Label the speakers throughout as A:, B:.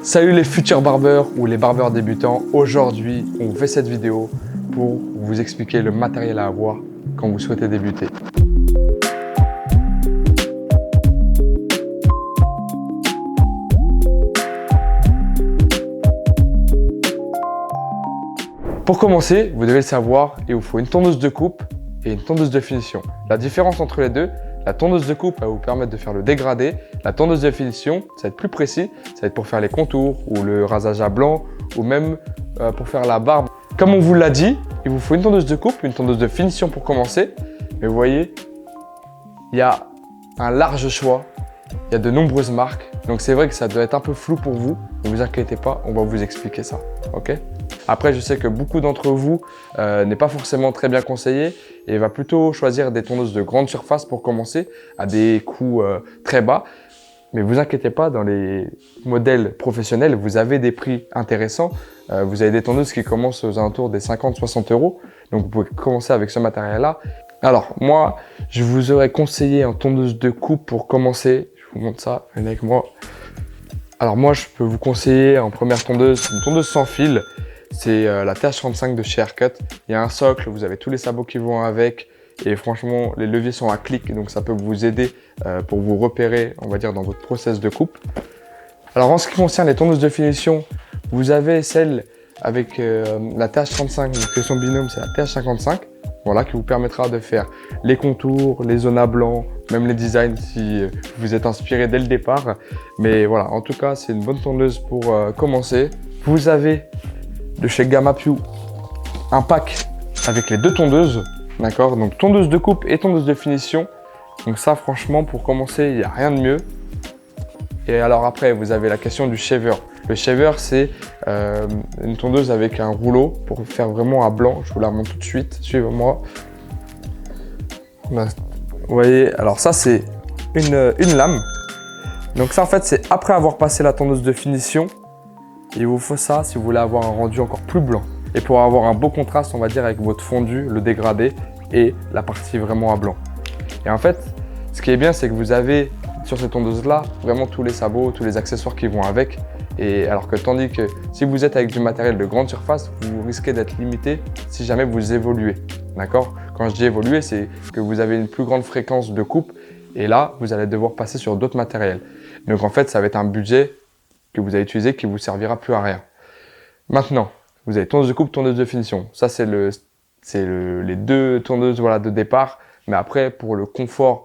A: Salut les futurs barbeurs ou les barbeurs débutants. Aujourd'hui, on vous fait cette vidéo pour vous expliquer le matériel à avoir quand vous souhaitez débuter. Pour commencer, vous devez le savoir, il vous faut une tondeuse de coupe et une tondeuse de finition. La différence entre les deux, la tondeuse de coupe va vous permettre de faire le dégradé. La tondeuse de finition, ça va être plus précis, ça va être pour faire les contours ou le rasage à blanc ou même pour faire la barbe. Comme on vous l'a dit, il vous faut une tondeuse de coupe, une tondeuse de finition pour commencer. Mais vous voyez, il y a un large choix, il y a de nombreuses marques. Donc c'est vrai que ça doit être un peu flou pour vous. Ne vous inquiétez pas, on va vous expliquer ça. Ok ? Après, je sais que beaucoup d'entre vous n'est pas forcément très bien conseillé et va plutôt choisir des tondeuses de grande surface pour commencer à des coûts très bas. Mais vous inquiétez pas, dans les modèles professionnels, vous avez des prix intéressants. Vous avez des tondeuses qui commencent aux alentours des 50-60 €. Donc, vous pouvez commencer avec ce matériel-là. Alors, moi, je vous aurais conseillé en tondeuse de coupe pour commencer. Je vous montre ça, venez avec moi. Alors, moi, je peux vous conseiller en première tondeuse, une tondeuse sans fil. C'est la TH35 de chez Haircut. Il y a un socle, vous avez tous les sabots qui vont avec et franchement, les leviers sont à clic, donc ça peut vous aider pour vous repérer, on va dire, dans votre process de coupe. Alors, en ce qui concerne les tondeuses de finition, vous avez celle avec la TH35, donc son binôme, c'est la TH55, voilà, qui vous permettra de faire les contours, les zones à blanc, même les designs si vous êtes inspiré dès le départ. Mais voilà, en tout cas, c'est une bonne tondeuse pour commencer. Vous avez de chez Gamma-Piu un pack avec les deux tondeuses, d'accord, donc tondeuse de coupe et tondeuse de finition. Donc ça, franchement, pour commencer, il n'y a rien de mieux. Et alors après, vous avez la question du shaver. Le shaver, c'est une tondeuse avec un rouleau pour faire vraiment à blanc. Je vous la montre tout de suite, suivez-moi. Vous voyez, alors ça, c'est une lame. Donc ça, en fait, c'est après avoir passé la tondeuse de finition. Il vous faut ça si vous voulez avoir un rendu encore plus blanc. Et pour avoir un beau contraste, on va dire, avec votre fondu, le dégradé et la partie vraiment à blanc. Et en fait, ce qui est bien, c'est que vous avez sur ces tondeuses-là vraiment tous les sabots, tous les accessoires qui vont avec. Et alors que tandis que si vous êtes avec du matériel de grande surface, vous risquez d'être limité si jamais vous évoluez. D'accord ? Quand je dis évoluer, c'est que vous avez une plus grande fréquence de coupe. Et là, vous allez devoir passer sur d'autres matériels. Donc en fait, ça va être un budget que vous allez utiliser qui vous servira plus à rien. Maintenant, vous avez tondeuse de coupe, tondeuse de finition. Ça, c'est les deux tondeuses, voilà, de départ. Mais après, pour le confort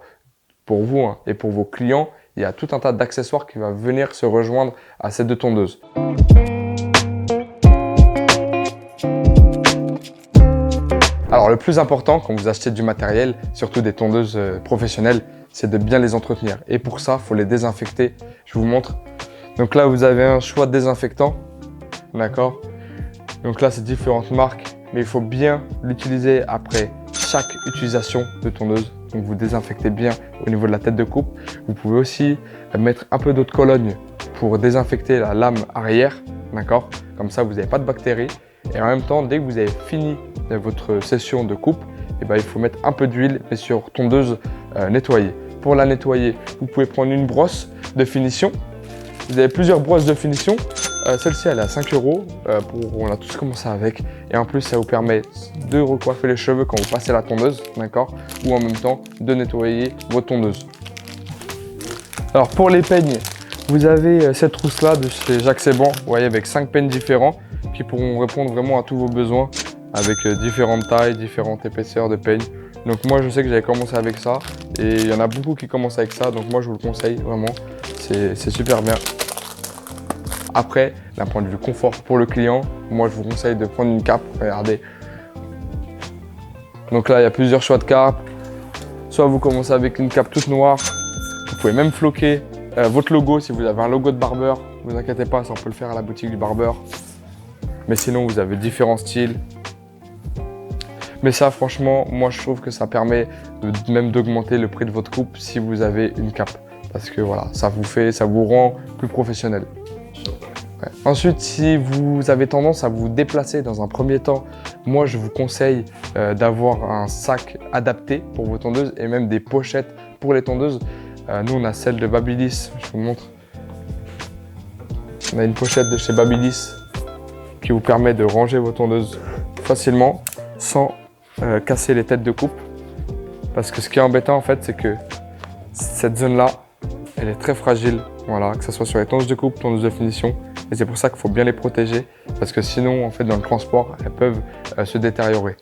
A: pour vous et pour vos clients, il y a tout un tas d'accessoires qui vont venir se rejoindre à ces deux tondeuses. Alors, le plus important quand vous achetez du matériel, surtout des tondeuses professionnelles, c'est de bien les entretenir. Et pour ça, il faut les désinfecter. Je vous montre. Donc là, vous avez un choix de désinfectant, d'accord? Donc là, c'est différentes marques, mais il faut bien l'utiliser après chaque utilisation de tondeuse. Donc vous désinfectez bien au niveau de la tête de coupe. Vous pouvez aussi mettre un peu d'eau de Cologne pour désinfecter la lame arrière, d'accord? Comme ça, vous n'avez pas de bactéries. Et en même temps, dès que vous avez fini votre session de coupe, eh ben, il faut mettre un peu d'huile, mais sur tondeuse nettoyée. Pour la nettoyer, vous pouvez prendre une brosse de finition. Vous avez plusieurs brosses de finition. Celle-ci, elle est à 5 €. On a tous commencé avec. Et en plus, ça vous permet de recoiffer les cheveux quand vous passez la tondeuse, d'accord? Ou en même temps, de nettoyer votre tondeuse. Alors, pour les peignes, vous avez cette trousse-là de chez Jacques Seban, vous voyez, avec 5 peignes différents qui pourront répondre vraiment à tous vos besoins avec différentes tailles, différentes épaisseurs de peignes. Donc moi, je sais que j'avais commencé avec ça et il y en a beaucoup qui commencent avec ça. Donc moi, je vous le conseille vraiment. C'est super bien. Après, d'un point de vue confort pour le client, moi je vous conseille de prendre une cape. Regardez. Donc là, il y a plusieurs choix de capes. Soit vous commencez avec une cape toute noire. Vous pouvez même floquer votre logo si vous avez un logo de barbeur. Ne vous inquiétez pas, ça on peut le faire à la boutique du barbeur. Mais sinon, vous avez différents styles. Mais ça, franchement, moi je trouve que ça permet même d'augmenter le prix de votre coupe si vous avez une cape. Parce que voilà, ça vous rend plus professionnel. Ouais. Ensuite, si vous avez tendance à vous déplacer dans un premier temps, moi je vous conseille d'avoir un sac adapté pour vos tondeuses et même des pochettes pour les tondeuses. Nous on a celle de Babyliss, je vous montre. On a une pochette de chez Babyliss qui vous permet de ranger vos tondeuses facilement sans casser les têtes de coupe. Parce que ce qui est embêtant en fait, c'est que cette zone-là, elle est très fragile. Voilà, que ce soit sur les tondeuses de coupe, tondeuses de finition. Et c'est pour ça qu'il faut bien les protéger. Parce que sinon, en fait, dans le transport, elles peuvent se détériorer.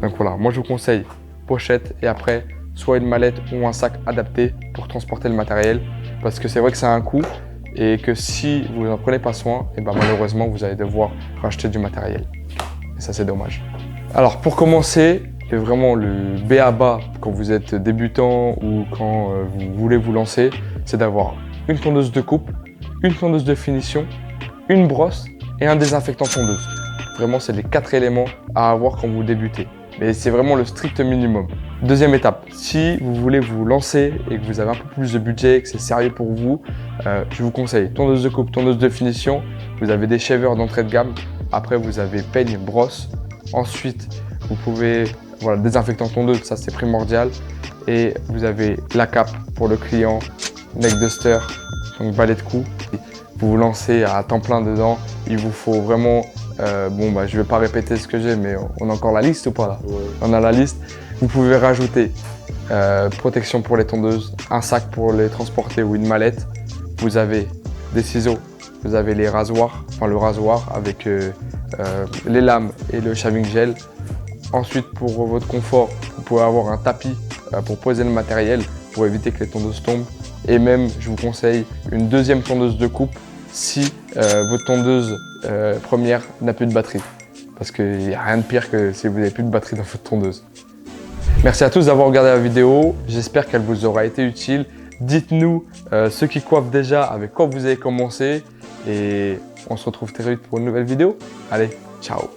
A: Donc voilà, moi je vous conseille pochette et après, soit une mallette ou un sac adapté pour transporter le matériel. Parce que c'est vrai que ça a un coût et que si vous n'en prenez pas soin, et ben malheureusement, vous allez devoir racheter du matériel. Et ça, c'est dommage. Alors pour commencer, et vraiment le b.a.-ba quand vous êtes débutant ou quand vous voulez vous lancer, c'est d'avoir une tondeuse de coupe, une tondeuse de finition, une brosse et un désinfectant tondeuse. Vraiment, c'est les 4 éléments à avoir quand vous débutez. Mais c'est vraiment le strict minimum. Deuxième étape, si vous voulez vous lancer et que vous avez un peu plus de budget, que c'est sérieux pour vous, je vous conseille tondeuse de coupe, tondeuse de finition. Vous avez des shavers d'entrée de gamme. Après, vous avez peigne, brosse. Ensuite, vous pouvez, voilà, désinfectant tondeuse, ça c'est primordial. Et vous avez la cape pour le client, neck duster, donc balai de cou. Vous vous lancez à temps plein dedans. Il vous faut vraiment, je vais pas répéter ce que j'ai, mais on a encore la liste ou pas là? Ouais. On a la liste. Vous pouvez rajouter protection pour les tondeuses, un sac pour les transporter ou une mallette. Vous avez des ciseaux, vous avez les rasoirs, enfin le rasoir avec les lames et le shaving gel. Ensuite, pour votre confort, vous pouvez avoir un tapis pour poser le matériel pour éviter que les tondeuses tombent. Et même, je vous conseille une deuxième tondeuse de coupe si votre tondeuse première n'a plus de batterie. Parce qu'il n'y a rien de pire que si vous n'avez plus de batterie dans votre tondeuse. Merci à tous d'avoir regardé la vidéo. J'espère qu'elle vous aura été utile. Dites-nous ceux qui coiffent déjà avec quoi vous avez commencé. Et on se retrouve très vite pour une nouvelle vidéo. Allez, ciao!